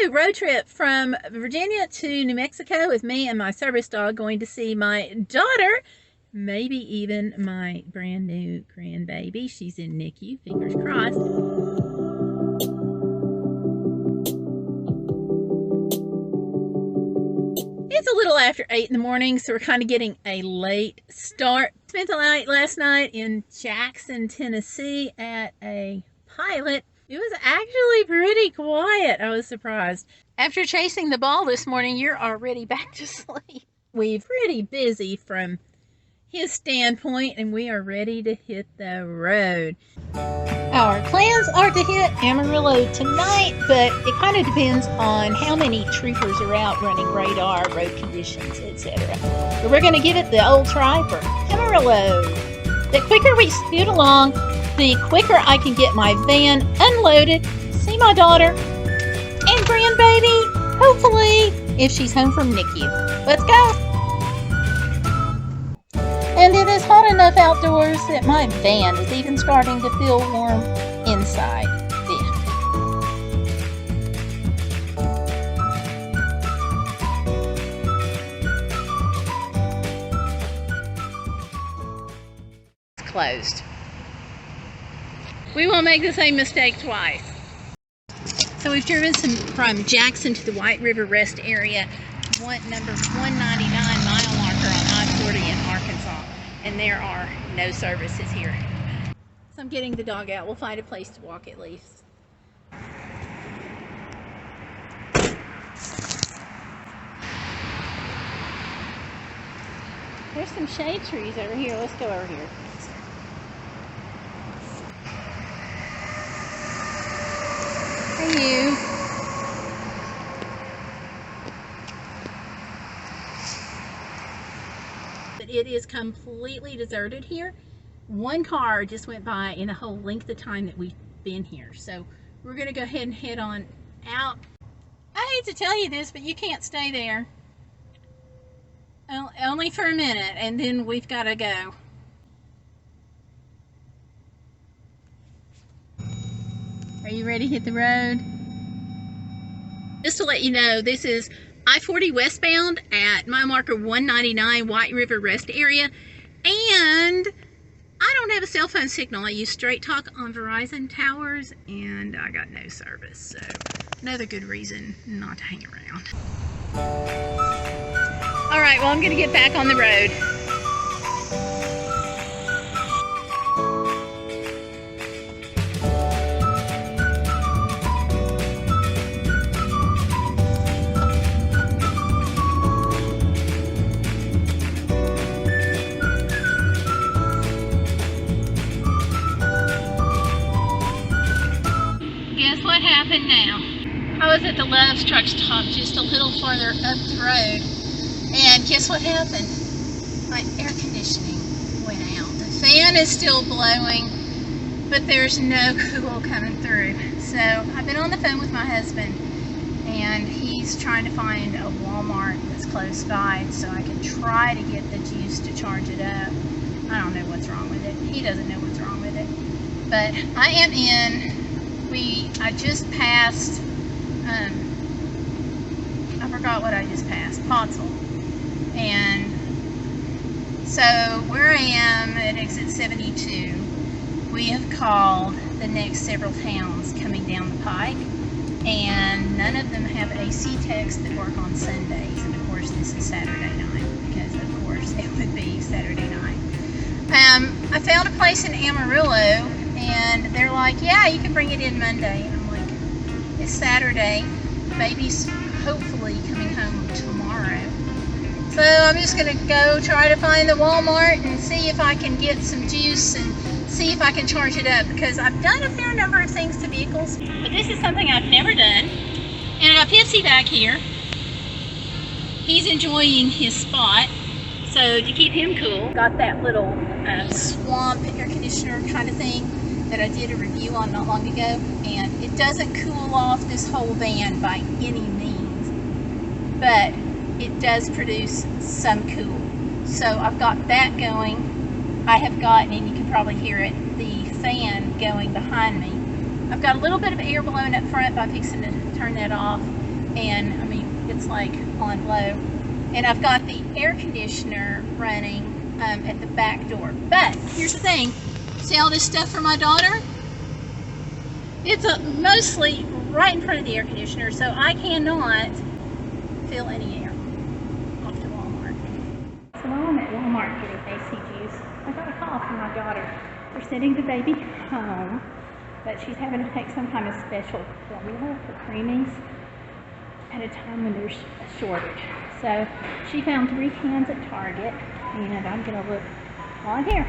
road trip from Virginia to New Mexico with me and my service dog, going to see my daughter, maybe even my brand new grandbaby. She's in NICU, fingers crossed. It's a little after 8 in the morning, so we're kind of getting a late start. Spent the night last night in Jackson, Tennessee at a pilot. It was actually pretty quiet. I was surprised. After chasing the ball this morning, you're already back to sleep. We're pretty busy from his standpoint, and we are ready to hit the road. Our plans are to hit Amarillo tonight, but it kind of depends on how many troopers are out running radar, road conditions, etc. But we're going to give it the old try for Amarillo. The quicker we scoot along, the quicker I can get my van unloaded, see my daughter and grandbaby, hopefully, if she's home from NICU. Let's go! And it is hot enough outdoors that my van is even starting to feel warm inside. It's closed. We won't make the same mistake twice. So we've driven from Jackson to the White River Rest Area, number 199 mile marker on I-40 in Arkansas, and there are no services here. So I'm getting the dog out. We'll find a place to walk at least. There's some shade trees over here. Let's go over here. Hey, you. But it is completely deserted here. One car just went by in the whole length of time that we've been here. So we're going to go ahead and head on out. I hate to tell you this, but you can't stay there. Only for a minute, and then we've got to go. Are you ready to hit the road? Just to let you know, this is I-40 westbound at mile marker 199 White River Rest Area, and I don't have a cell phone signal. I use Straight Talk on Verizon towers, and I got no service, so another good reason not to hang around. All right, well, I'm going to get back on the road. Guess what happened now? I was at the Love's truck stop just a little farther up the road, and guess what happened? My air conditioning went out. The fan is still blowing, but there's no cool coming through. So I've been on the phone with my husband, and he's trying to find a Walmart that's close by so I can try to get the juice to charge it up. I don't know what's wrong with it. He doesn't know what's wrong with it. But I am in. I just passed, I forgot what I just passed, Pottsville. And so where I am at exit 72, we have called the next several towns coming down the pike, and none of them have AC techs that work on Sundays. And of course this is Saturday night, because of course it would be Saturday night. I found a place in Amarillo, and they're like, yeah, you can bring it in Monday. And I'm like, it's Saturday. Baby's hopefully coming home tomorrow. So I'm just going to go try to find the Walmart and see if I can get some juice and see if I can charge it up, because I've done a fair number of things to vehicles, but this is something I've never done. And I got Pipsy back here. He's enjoying his spot. So to keep him cool, got that little swamp air conditioner kind of thing that I did a review on not long ago, and it doesn't cool off this whole van by any means, but it does produce some cool. So I've got that going. I have gotten, and you can probably hear it, the fan going behind me. I've got a little bit of air blowing up front, but I'm fixing to turn that off. and I mean, it's like on low. And I've got the air conditioner running at the back door. But here's the thing, see all this stuff for my daughter? It's mostly right in front of the air conditioner, so I cannot feel any air. Off to Walmart. So while I'm at Walmart getting AC juice, I got a call from my daughter. They're sending the baby home, but she's having to take some kind of special formula for creamings at a time when there's a shortage. So she found 3 cans at Target, and I'm gonna look while I'm here.